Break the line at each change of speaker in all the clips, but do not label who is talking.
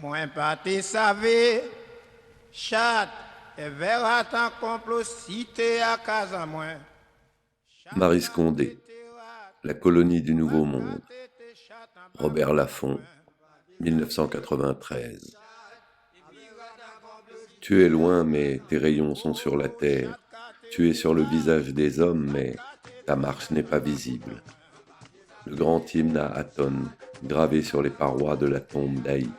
Moins pâté savé, chat, et verra tant complocité à casa moins.
Marie Scondé, La colonie du Nouveau Monde, Robert Laffont, 1993. Tu es loin, mais tes rayons sont sur la terre. Tu es sur le visage des hommes, mais ta marche n'est pas visible. Le grand hymne à Aton, gravé sur les parois de la tombe d'Aï,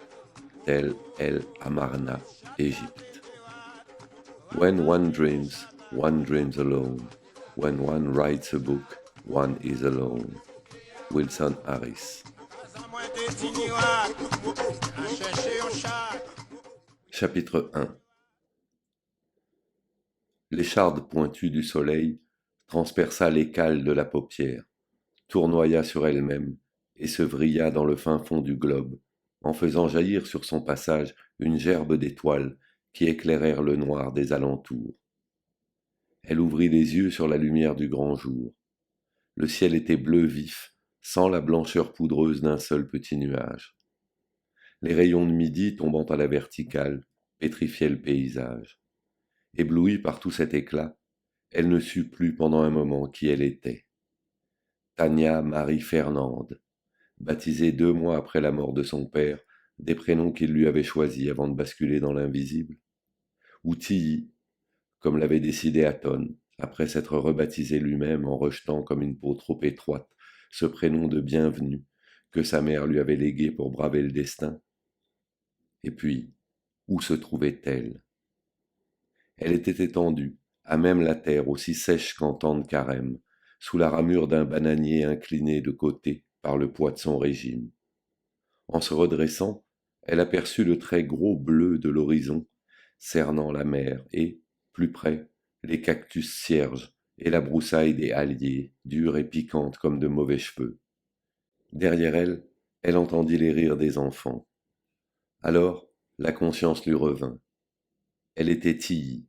tel El Amarna, Égypte. When one dreams alone. When one writes a book, one is alone. Wilson Harris. Chapitre 1. L'écharde pointue du soleil transperça l'écale de la paupière, tournoya sur elle-même et se vrilla dans le fin fond du globe, en faisant jaillir sur son passage une gerbe d'étoiles qui éclairèrent le noir des alentours. Elle ouvrit les yeux sur la lumière du grand jour. Le ciel était bleu vif, sans la blancheur poudreuse d'un seul petit nuage. Les rayons de midi tombant à la verticale pétrifiaient le paysage. Éblouie par tout cet éclat, elle ne sut plus pendant un moment qui elle était. Tania Marie Fernande, baptisée 2 mois après la mort de son père, des prénoms qu'il lui avait choisis avant de basculer dans l'invisible. Ou Tilly, comme l'avait décidé Aton, après s'être rebaptisé lui-même en rejetant comme une peau trop étroite ce prénom de bienvenue que sa mère lui avait légué pour braver le destin. Et puis, où se trouvait-elle ? Elle était étendue, à même la terre aussi sèche qu'en temps de carême, sous la ramure d'un bananier incliné de côté par le poids de son régime. En se redressant, elle aperçut le trait gros bleu de l'horizon, cernant la mer, et, plus près, les cactus cierges et la broussaille des halliers, dure et piquante comme de mauvais cheveux. Derrière elle, elle entendit les rires des enfants. Alors, la conscience lui revint. Elle était Tilly,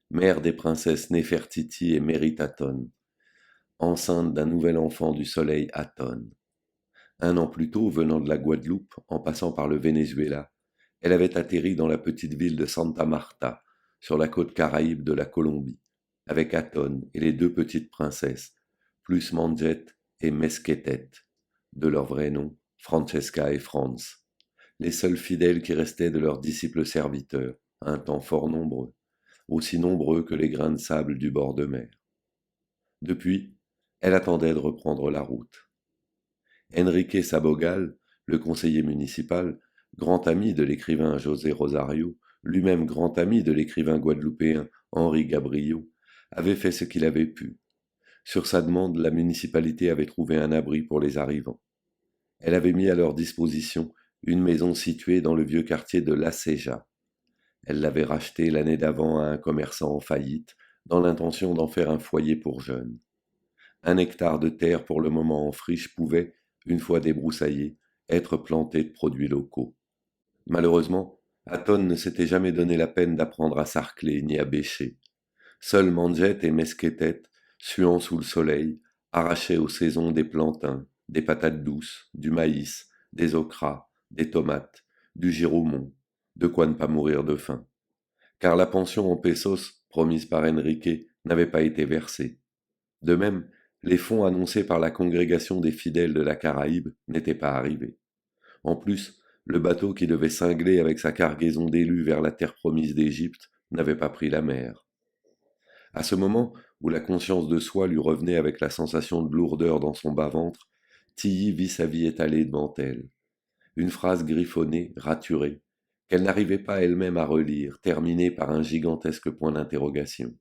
mère des princesses Néfertiti et Méritatone, enceinte d'un nouvel enfant du soleil Aton. 1 an plus tôt, venant de la Guadeloupe, en passant par le Venezuela, elle avait atterri dans la petite ville de Santa Marta, sur la côte caraïbe de la Colombie, avec Aton et les 2 petites princesses, plus Manjet et Mesquetet, de leur vrai nom, Francesca et Franz, les seuls fidèles qui restaient de leurs disciples serviteurs, un temps fort nombreux, aussi nombreux que les grains de sable du bord de mer. Depuis, elle attendait de reprendre la route. Enrique Sabogal, le conseiller municipal, grand ami de l'écrivain José Rosario, lui-même grand ami de l'écrivain guadeloupéen Henri Gabrillo, avait fait ce qu'il avait pu. Sur sa demande, la municipalité avait trouvé un abri pour les arrivants. Elle avait mis à leur disposition une maison située dans le vieux quartier de La Ceja. Elle l'avait rachetée l'année d'avant à un commerçant en faillite, dans l'intention d'en faire un foyer pour jeunes. 1 hectare de terre pour le moment en friche pouvait, une fois débroussaillé, être planté de produits locaux. Malheureusement, Aton ne s'était jamais donné la peine d'apprendre à sarcler ni à bêcher. Seuls Manjet et Mesquetet, suant sous le soleil, arrachaient aux saisons des plantains, des patates douces, du maïs, des okras, des tomates, du giromon, de quoi ne pas mourir de faim. Car la pension en pesos, promise par Enrique, n'avait pas été versée. De même, les fonds annoncés par la congrégation des fidèles de la Caraïbe n'étaient pas arrivés. En plus, le bateau qui devait cingler avec sa cargaison d'élus vers la terre promise d'Égypte n'avait pas pris la mer. À ce moment où la conscience de soi lui revenait avec la sensation de lourdeur dans son bas-ventre, Tilly vit sa vie étalée devant elle. Une phrase griffonnée, raturée, qu'elle n'arrivait pas elle-même à relire, terminée par un gigantesque point d'interrogation.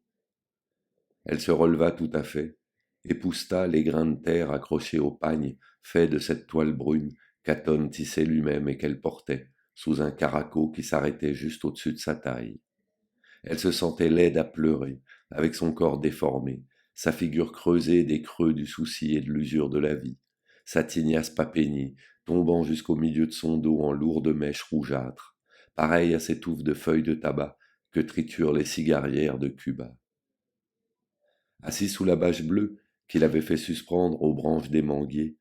Elle se releva tout à fait, épousseta les grains de terre accrochés au pagne fait de cette toile brune qu'Aton tissait lui-même et qu'elle portait, sous un caraco qui s'arrêtait juste au-dessus de sa taille. Elle se sentait laide à pleurer, avec son corps déformé, sa figure creusée des creux du souci et de l'usure de la vie, sa tignasse pas peignée, tombant jusqu'au milieu de son dos en lourdes mèches rougeâtres, pareilles à ces touffes de feuilles de tabac que triturent les cigarières de Cuba. Assis sous la bâche bleue qu'il avait fait suspendre aux branches des manguiers,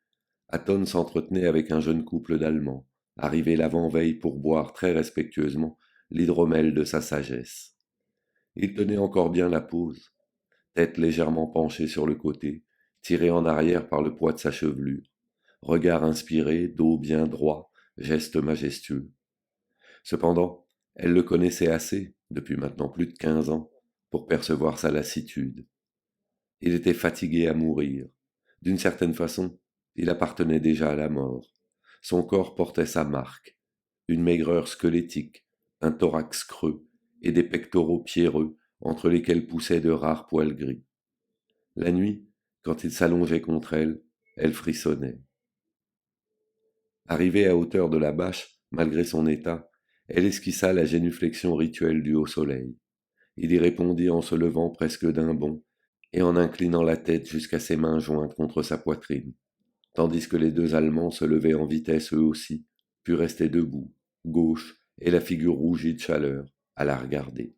Aton s'entretenait avec un jeune couple d'Allemands, arrivé l'avant-veille pour boire très respectueusement l'hydromel de sa sagesse. Il tenait encore bien la pose, tête légèrement penchée sur le côté, tirée en arrière par le poids de sa chevelure, regard inspiré, dos bien droit, geste majestueux. Cependant, elle le connaissait assez, depuis maintenant plus de 15 ans, pour percevoir sa lassitude. Il était fatigué à mourir. D'une certaine façon, il appartenait déjà à la mort. Son corps portait sa marque, une maigreur squelettique, un thorax creux et des pectoraux pierreux entre lesquels poussaient de rares poils gris. La nuit, quand il s'allongeait contre elle, elle frissonnait. Arrivée à hauteur de la bâche, malgré son état, elle esquissa la génuflexion rituelle du haut soleil. Il y répondit en se levant presque d'un bond et en inclinant la tête jusqu'à ses mains jointes contre sa poitrine, tandis que les deux Allemands se levaient en vitesse eux aussi, puis restaient debout, gauche, et la figure rougie de chaleur, à la regarder.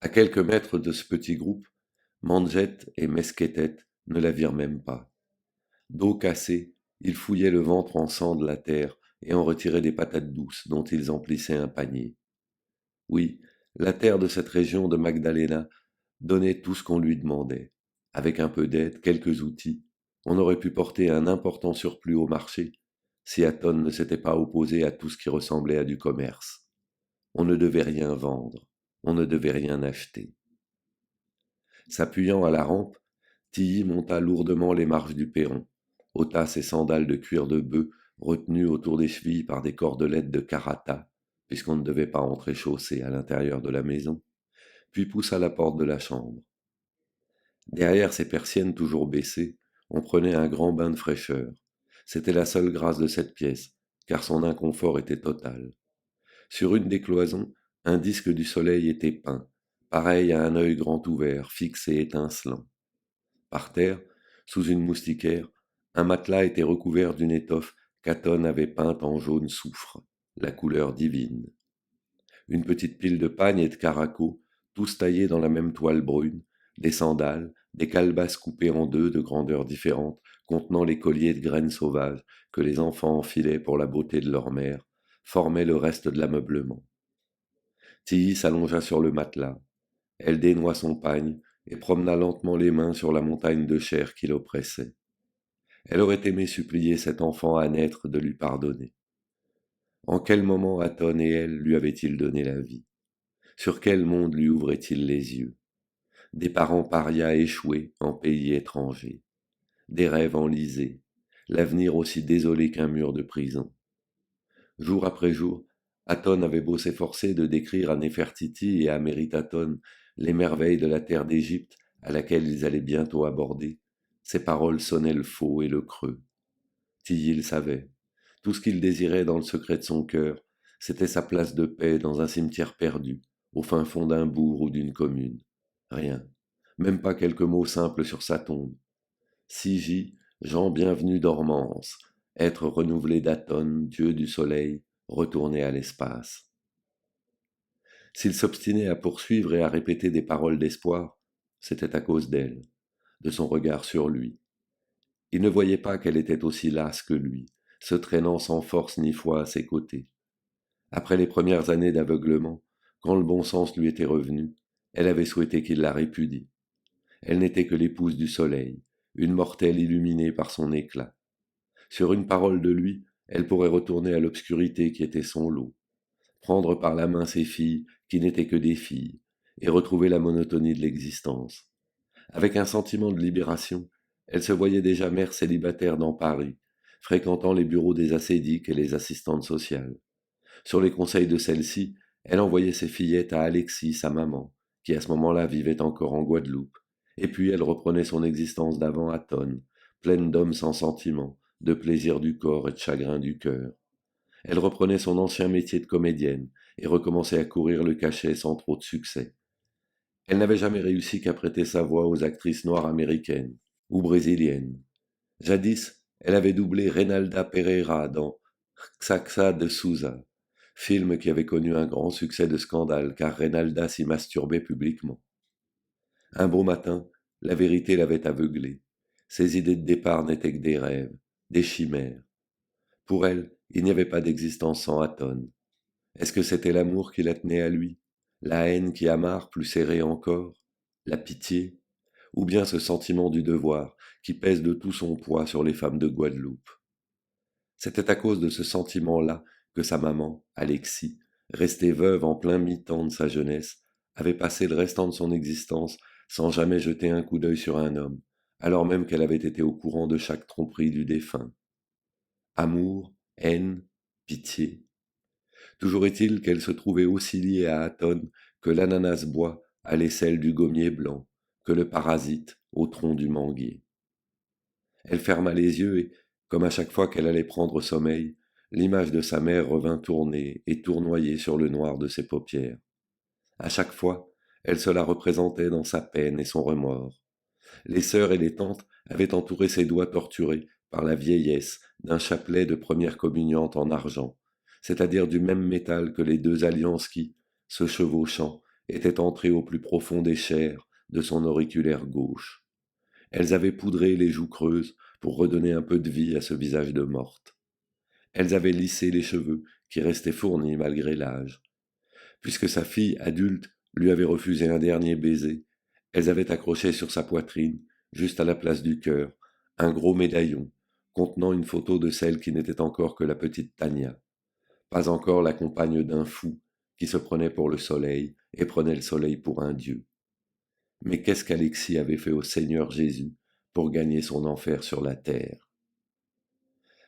À quelques mètres de ce petit groupe, Manjet et Mesquetet ne la virent même pas. Dos cassé, ils fouillaient le ventre en sang de la terre et en retiraient des patates douces dont ils emplissaient un panier. Oui, la terre de cette région de Magdalena donnait tout ce qu'on lui demandait. Avec un peu d'aide, quelques outils, on aurait pu porter un important surplus au marché si Aton ne s'était pas opposé à tout ce qui ressemblait à du commerce. On ne devait rien vendre, on ne devait rien acheter. S'appuyant à la rampe, Tilly monta lourdement les marches du perron, ôta ses sandales de cuir de bœuf retenues autour des chevilles par des cordelettes de carata, puisqu'on ne devait pas entrer chaussé à l'intérieur de la maison, puis poussa la porte de la chambre. Derrière ses persiennes toujours baissées, on prenait un grand bain de fraîcheur. C'était la seule grâce de cette pièce, car son inconfort était total. Sur une des cloisons, un disque du soleil était peint, pareil à un œil grand ouvert, fixe et étincelant. Par terre, sous une moustiquaire, un matelas était recouvert d'une étoffe qu'Aton avait peinte en jaune soufre, la couleur divine. Une petite pile de pagnes et de caraco, tous taillés dans la même toile brune, des sandales, des calebasses coupées en deux de grandeurs différentes, contenant les colliers de graines sauvages que les enfants enfilaient pour la beauté de leur mère, formaient le reste de l'ameublement. Tilly s'allongea sur le matelas. Elle dénoua son pagne et promena lentement les mains sur la montagne de chair qui l'oppressait. Elle aurait aimé supplier cet enfant à naître de lui pardonner. En quel moment Aton et elle lui avaient-ils donné la vie? Sur quel monde lui ouvrait-il les yeux? Des parents parias échoués en pays étranger, des rêves enlisés, l'avenir aussi désolé qu'un mur de prison. Jour après jour, Aton avait beau s'efforcer de décrire à Néfertiti et à Méritaton les merveilles de la terre d'Égypte à laquelle ils allaient bientôt aborder, ses paroles sonnaient le faux et le creux. Tilly le savait. Tout ce qu'il désirait dans le secret de son cœur, c'était sa place de paix dans un cimetière perdu, au fin fond d'un bourg ou d'une commune. Rien, même pas quelques mots simples sur sa tombe. Sigi, Jean bienvenu d'Ormance, être renouvelé d'Aton, dieu du soleil, retourné à l'espace. S'il s'obstinait à poursuivre et à répéter des paroles d'espoir, c'était à cause d'elle, de son regard sur lui. Il ne voyait pas qu'elle était aussi lasse que lui, se traînant sans force ni foi à ses côtés. Après les premières années d'aveuglement, quand le bon sens lui était revenu, elle avait souhaité qu'il la répudie. Elle n'était que l'épouse du soleil, une mortelle illuminée par son éclat. Sur une parole de lui, elle pourrait retourner à l'obscurité qui était son lot, prendre par la main ses filles qui n'étaient que des filles, et retrouver la monotonie de l'existence. Avec un sentiment de libération, elle se voyait déjà mère célibataire dans Paris, fréquentant les bureaux des ascédiques et les assistantes sociales. Sur les conseils de celle-ci, elle envoyait ses fillettes à Alexis, sa maman, qui à ce moment-là vivait encore en Guadeloupe, et puis elle reprenait son existence d'avant à tonnes, pleine d'hommes sans sentiment, de plaisir du corps et de chagrin du cœur. Elle reprenait son ancien métier de comédienne et recommençait à courir le cachet sans trop de succès. Elle n'avait jamais réussi qu'à prêter sa voix aux actrices noires américaines ou brésiliennes. Jadis, elle avait doublé Reynalda Pereira dans Xaxa de Souza, film qui avait connu un grand succès de scandale car Reynalda s'y masturbait publiquement. Un beau matin, la vérité l'avait aveuglée. Ses idées de départ n'étaient que des rêves, des chimères. Pour elle, Il n'y avait pas d'existence sans Aton. Est-ce que c'était l'amour qui la tenait à lui? La haine qui amarre plus serrée encore? La pitié? Ou bien ce sentiment du devoir qui pèse de tout son poids sur les femmes de Guadeloupe? C'était à cause de ce sentiment-là que sa maman, Alexis, restée veuve en plein mi-temps de sa jeunesse, avait passé le restant de son existence sans jamais jeter un coup d'œil sur un homme, alors même qu'elle avait été au courant de chaque tromperie du défunt. Amour, haine, pitié. Toujours est-il qu'elle se trouvait aussi liée à Aton que l'ananas bois à l'aisselle du gommier blanc, que le parasite au tronc du manguier. Elle ferma les yeux et, comme à chaque fois qu'elle allait prendre sommeil, l'image de sa mère revint tourner et tournoyer sur le noir de ses paupières. À chaque fois, elle se la représentait dans sa peine et son remords. Les sœurs et les tantes avaient entouré ses doigts torturés par la vieillesse d'un chapelet de première communiante en argent, c'est-à-dire du même métal que les deux alliances qui, se chevauchant, étaient entrées au plus profond des chairs de son auriculaire gauche. Elles avaient poudré les joues creuses pour redonner un peu de vie à ce visage de morte. Elles avaient lissé les cheveux qui restaient fournis malgré l'âge. Puisque sa fille adulte lui avait refusé un dernier baiser, elles avaient accroché sur sa poitrine, juste à la place du cœur, un gros médaillon contenant une photo de celle qui n'était encore que la petite Tania, pas encore la compagne d'un fou qui se prenait pour le soleil et prenait le soleil pour un dieu. Mais qu'est-ce qu'Alexis avait fait au Seigneur Jésus pour gagner son enfer sur la terre?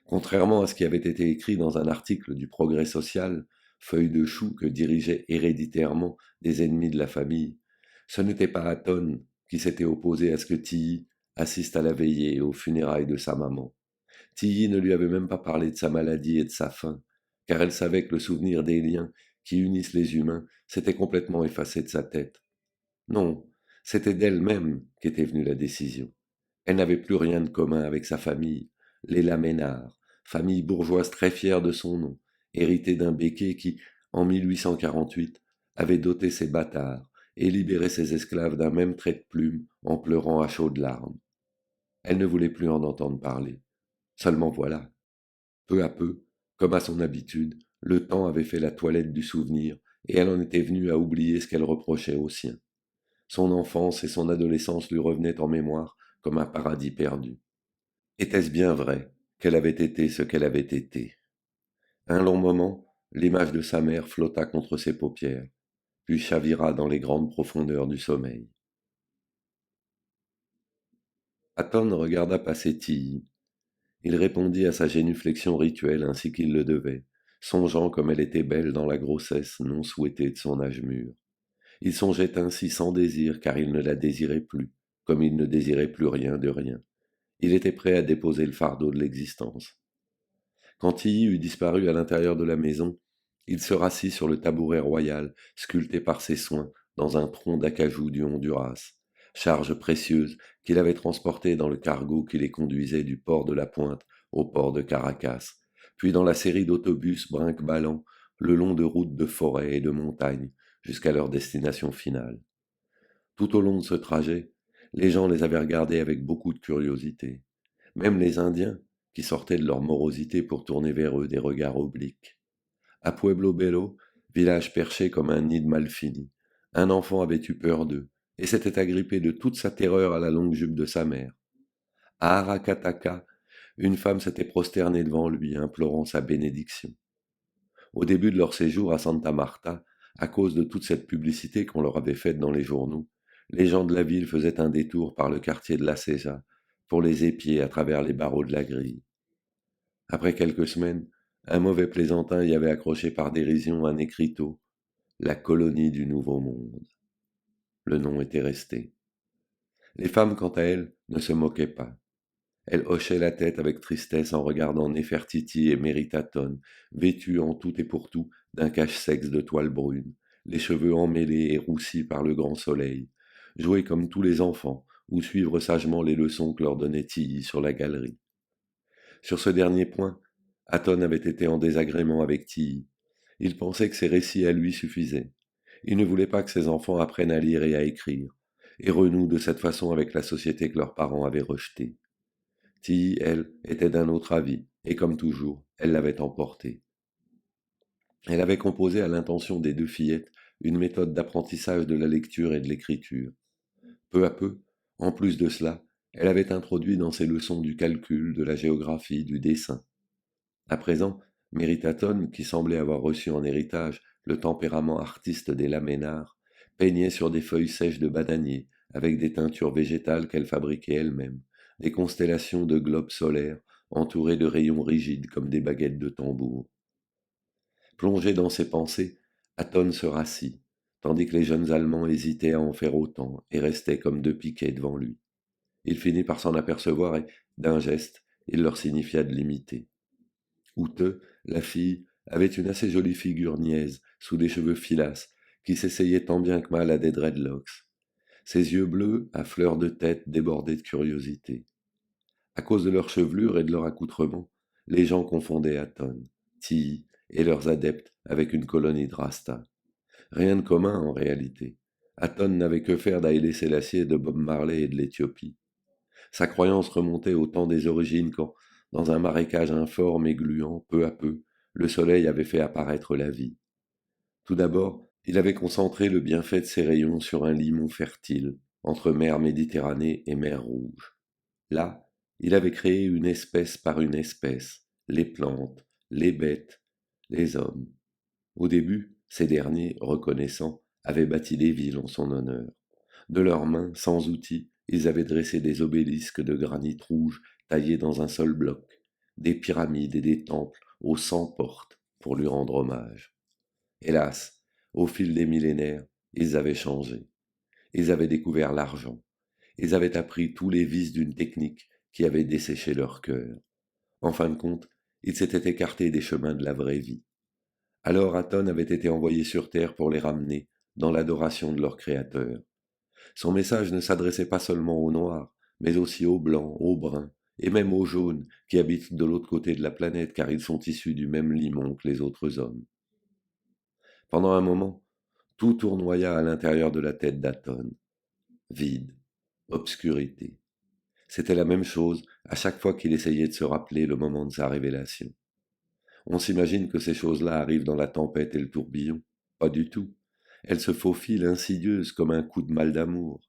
Contrairement à ce qui avait été écrit dans un article du Progrès social, feuille de chou que dirigeaient héréditairement des ennemis de la famille, ce n'était pas Aton qui s'était opposé à ce que Tilly assiste à la veillée et aux funérailles de sa maman. Tilly ne lui avait même pas parlé de sa maladie et de sa faim, car elle savait que le souvenir des liens qui unissent les humains s'était complètement effacé de sa tête. Non, c'était d'elle-même qu'était venue la décision. Elle n'avait plus rien de commun avec sa famille, les Laménard, famille bourgeoise très fière de son nom, héritée d'un béquet qui, en 1848, avait doté ses bâtards et libéré ses esclaves d'un même trait de plume en pleurant à chaudes larmes. Elle ne voulait plus en entendre parler. Seulement voilà, peu à peu, comme à son habitude, le temps avait fait la toilette du souvenir et elle en était venue à oublier ce qu'elle reprochait aux siens. Son enfance et son adolescence lui revenaient en mémoire comme un paradis perdu. Était-ce bien vrai qu'elle avait été ce qu'elle avait été? Un long moment, l'image de sa mère flotta contre ses paupières, puis chavira dans les grandes profondeurs du sommeil. Aton regarda passer Tilly. Il répondit à sa génuflexion rituelle ainsi qu'il le devait, songeant comme elle était belle dans la grossesse non souhaitée de son âge mûr. Il songeait ainsi sans désir car il ne la désirait plus, comme il ne désirait plus rien de rien. Il était prêt à déposer le fardeau de l'existence. Quand Tilly eut disparu à l'intérieur de la maison, il se rassit sur le tabouret royal, sculpté par ses soins, dans un tronc d'acajou du Honduras, charge précieuse qu'il avait transportée dans le cargo qui les conduisait du port de la Pointe au port de Caracas, puis dans la série d'autobus brinque-ballants le long de routes de forêt et de montagnes jusqu'à leur destination finale. Tout au long de ce trajet, les gens les avaient regardés avec beaucoup de curiosité. Même les Indiens, qui sortaient de leur morosité pour tourner vers eux des regards obliques. À Pueblo Bello, village perché comme un nid de malfini, un enfant avait eu peur d'eux, et s'était agrippé de toute sa terreur à la longue jupe de sa mère. À Aracataca, une femme s'était prosternée devant lui, implorant sa bénédiction. Au début de leur séjour à Santa Marta, à cause de toute cette publicité qu'on leur avait faite dans les journaux, les gens de la ville faisaient un détour par le quartier de la Céja pour les épier à travers les barreaux de la grille. Après quelques semaines, un mauvais plaisantin y avait accroché par dérision un écriteau, La colonie du Nouveau Monde. Le nom était resté. Les femmes, quant à elles, ne se moquaient pas. Elles hochaient la tête avec tristesse en regardant Néfertiti et Méritatone, vêtus en tout et pour tout d'un cache-sexe de toile brune, les cheveux emmêlés et roussis par le grand soleil, jouer comme tous les enfants ou suivre sagement les leçons que leur donnait Tilly sur la galerie. Sur ce dernier point, Aton avait été en désagrément avec Tilly. Il pensait que ses récits à lui suffisaient. Il ne voulait pas que ses enfants apprennent à lire et à écrire, et renouent de cette façon avec la société que leurs parents avaient rejetée. Tilly, elle, était d'un autre avis, et comme toujours, elle l'avait emporté. Elle avait composé à l'intention des deux fillettes une méthode d'apprentissage de la lecture et de l'écriture. Peu à peu, en plus de cela, elle avait introduit dans ses leçons du calcul, de la géographie, du dessin. À présent, Méritatone, qui semblait avoir reçu en héritage le tempérament artiste des Laménard, peignait sur des feuilles sèches de bananier, avec des teintures végétales qu'elle fabriquait elle-même, des constellations de globes solaires entourés de rayons rigides comme des baguettes de tambour. Plongé dans ses pensées, Aton se rassit, tandis que les jeunes Allemands hésitaient à en faire autant et restaient comme deux piquets devant lui. Il finit par s'en apercevoir et, d'un geste, il leur signifia de l'imiter. Outeux, la fille, avait une assez jolie figure niaise, sous des cheveux filasses, qui s'essayaient tant bien que mal à des dreadlocks. Ses yeux bleus, à fleur de tête, débordaient de curiosité. À cause de leur chevelure et de leur accoutrement, les gens confondaient Aton, Tilly et leurs adeptes avec une colonie de Rasta. Rien de commun en réalité. Aton n'avait que faire d'Haïlé Sélassié, de Bob Marley et de l'Éthiopie. Sa croyance remontait au temps des origines quand, dans un marécage informe et gluant, peu à peu, le soleil avait fait apparaître la vie. Tout d'abord, il avait concentré le bienfait de ses rayons sur un limon fertile, entre mer Méditerranée et mer Rouge. Là, il avait créé une espèce par une espèce, les plantes, les bêtes, les hommes. Au début, ces derniers, reconnaissants, avaient bâti des villes en son honneur. De leurs mains, sans outils, ils avaient dressé des obélisques de granit rouge taillés dans un seul bloc, des pyramides et des temples aux 100 portes pour lui rendre hommage. Hélas, au fil des millénaires, ils avaient changé. Ils avaient découvert l'argent. Ils avaient appris tous les vices d'une technique qui avait desséché leur cœur. En fin de compte, ils s'étaient écartés des chemins de la vraie vie. Alors Aton avait été envoyé sur terre pour les ramener dans l'adoration de leur Créateur. Son message ne s'adressait pas seulement aux Noirs, mais aussi aux Blancs, aux Bruns, et même aux Jaunes, qui habitent de l'autre côté de la planète car ils sont issus du même limon que les autres hommes. Pendant un moment, tout tournoya à l'intérieur de la tête d'Aton. Vide, obscurité. C'était la même chose à chaque fois qu'il essayait de se rappeler le moment de sa révélation. On s'imagine que ces choses-là arrivent dans la tempête et le tourbillon. Pas du tout. Elles se faufilent insidieuses comme un coup de mal d'amour.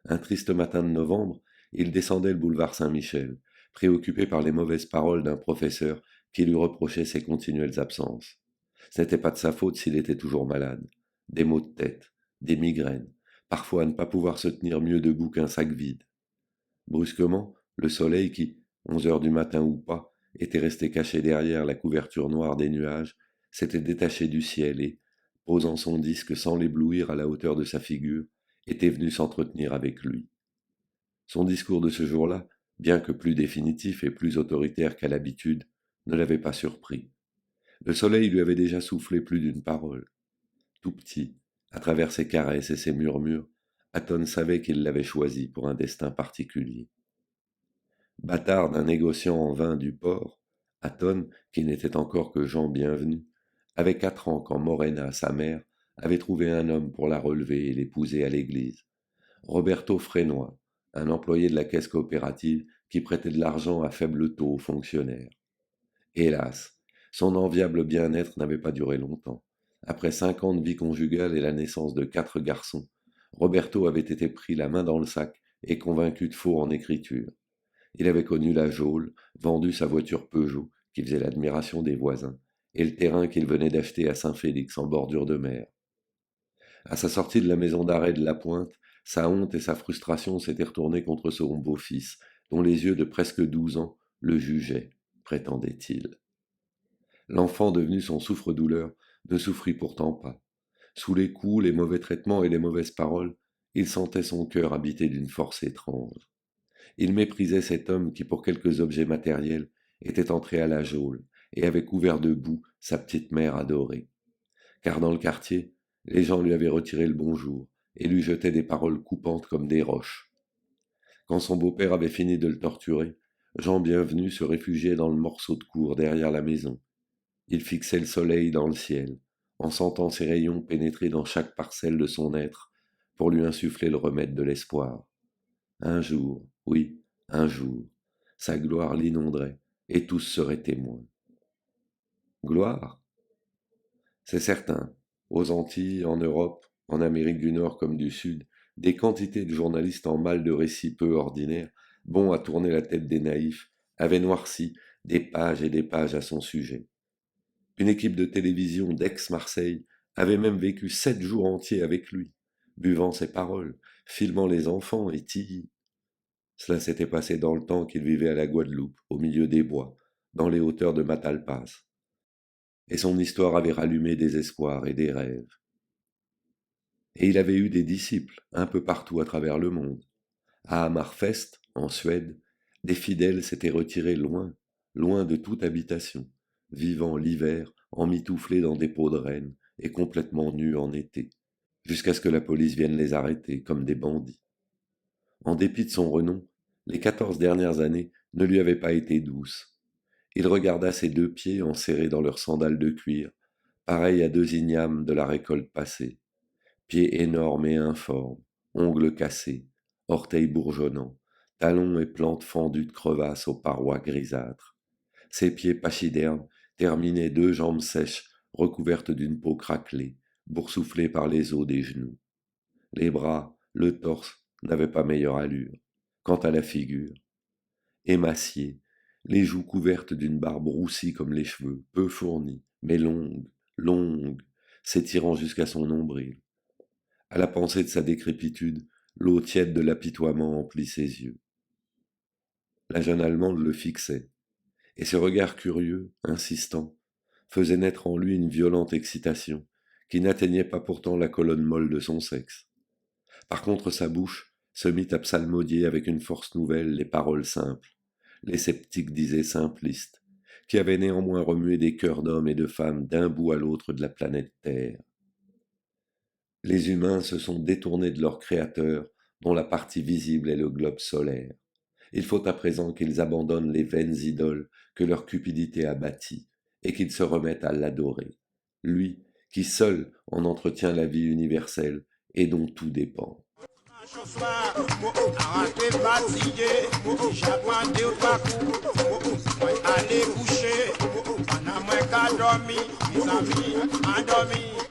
Un triste matin de novembre, il descendait le boulevard Saint-Michel, préoccupé par les mauvaises paroles d'un professeur qui lui reprochait ses continuelles absences. Ce n'était pas de sa faute s'il était toujours malade. Des maux de tête, des migraines, parfois à ne pas pouvoir se tenir mieux debout qu'un sac vide. Brusquement, le soleil qui, 11 heures du matin ou pas, était resté caché derrière la couverture noire des nuages, s'était détaché du ciel et, posant son disque sans l'éblouir à la hauteur de sa figure, était venu s'entretenir avec lui. Son discours de ce jour-là, bien que plus définitif et plus autoritaire qu'à l'habitude, ne l'avait pas surpris. Le soleil lui avait déjà soufflé plus d'une parole. Tout petit, à travers ses caresses et ses murmures, Aton savait qu'il l'avait choisi pour un destin particulier. Bâtard d'un négociant en vin du port, Aton, qui n'était encore que Jean Bienvenu, avait 4 ans quand Morena, sa mère, avait trouvé un homme pour la relever et l'épouser à l'église. Roberto Frénois, un employé de la caisse coopérative qui prêtait de l'argent à faible taux aux fonctionnaires. Hélas, son enviable bien-être n'avait pas duré longtemps. Après 5 ans de vie conjugale et la naissance de 4 garçons, Roberto avait été pris la main dans le sac et convaincu de faux en écriture. Il avait connu la geôle, vendu sa voiture Peugeot, qui faisait l'admiration des voisins, et le terrain qu'il venait d'acheter à Saint-Félix en bordure de mer. À sa sortie de la maison d'arrêt de la Pointe, sa honte et sa frustration s'étaient retournées contre son beau-fils, dont les yeux de presque 12 ans le jugeaient, prétendait-il. L'enfant devenu son souffre-douleur ne souffrit pourtant pas. Sous les coups, les mauvais traitements et les mauvaises paroles, il sentait son cœur habité d'une force étrange. Il méprisait cet homme qui, pour quelques objets matériels, était entré à la geôle et avait couvert de boue sa petite mère adorée. Car dans le quartier, les gens lui avaient retiré le bonjour et lui jetaient des paroles coupantes comme des roches. Quand son beau-père avait fini de le torturer, Jean Bienvenu se réfugiait dans le morceau de cour derrière la maison. Il fixait le soleil dans le ciel, en sentant ses rayons pénétrer dans chaque parcelle de son être pour lui insuffler le remède de l'espoir. Un jour, oui, un jour, sa gloire l'inonderait et tous seraient témoins. Gloire? C'est certain. Aux Antilles, en Europe, en Amérique du Nord comme du Sud, des quantités de journalistes en mal de récits peu ordinaires, bons à tourner la tête des naïfs, avaient noirci des pages et des pages à son sujet. Une équipe de télévision d'ex-Marseille avait même vécu 7 jours entiers avec lui, buvant ses paroles, filmant les enfants et Tilly. Cela s'était passé dans le temps qu'il vivait à la Guadeloupe, au milieu des bois, dans les hauteurs de Matalpas. Et son histoire avait rallumé des espoirs et des rêves. Et il avait eu des disciples un peu partout à travers le monde. À Hammerfest, en Suède, des fidèles s'étaient retirés loin, loin de toute habitation, vivant l'hiver emmitouflés dans des peaux de renne et complètement nus en été, jusqu'à ce que la police vienne les arrêter comme des bandits. En dépit de son renom, les 14 dernières années ne lui avaient pas été douces. Il regarda ses 2 pieds enserrés dans leurs sandales de cuir, pareils à 2 ignames de la récolte passée, pieds énormes et informes, ongles cassés, orteils bourgeonnants, talons et plantes fendues de crevasses aux parois grisâtres. Ses pieds pachydermes terminaient 2 jambes sèches recouvertes d'une peau craquelée, boursouflée par les os des genoux. Les bras, le torse n'avaient pas meilleure allure. Quant à la figure, émaciée, les joues couvertes d'une barbe roussie comme les cheveux, peu fournie, mais longue, longue, s'étirant jusqu'à son nombril. À la pensée de sa décrépitude, l'eau tiède de l'apitoiement emplit ses yeux. La jeune Allemande le fixait, et ce regard curieux, insistant, faisait naître en lui une violente excitation, qui n'atteignait pas pourtant la colonne molle de son sexe. Par contre, sa bouche se mit à psalmodier avec une force nouvelle les paroles simples, les sceptiques disaient simplistes, qui avaient néanmoins remué des cœurs d'hommes et de femmes d'un bout à l'autre de la planète Terre. Les humains se sont détournés de leur Créateur, dont la partie visible est le globe solaire. Il faut à présent qu'ils abandonnent les vaines idoles que leur cupidité a bâties, et qu'ils se remettent à l'adorer, lui qui seul en entretient la vie universelle et dont tout dépend.
Allez coucher, on a moins qu'à dormir, mes amis, à dormir.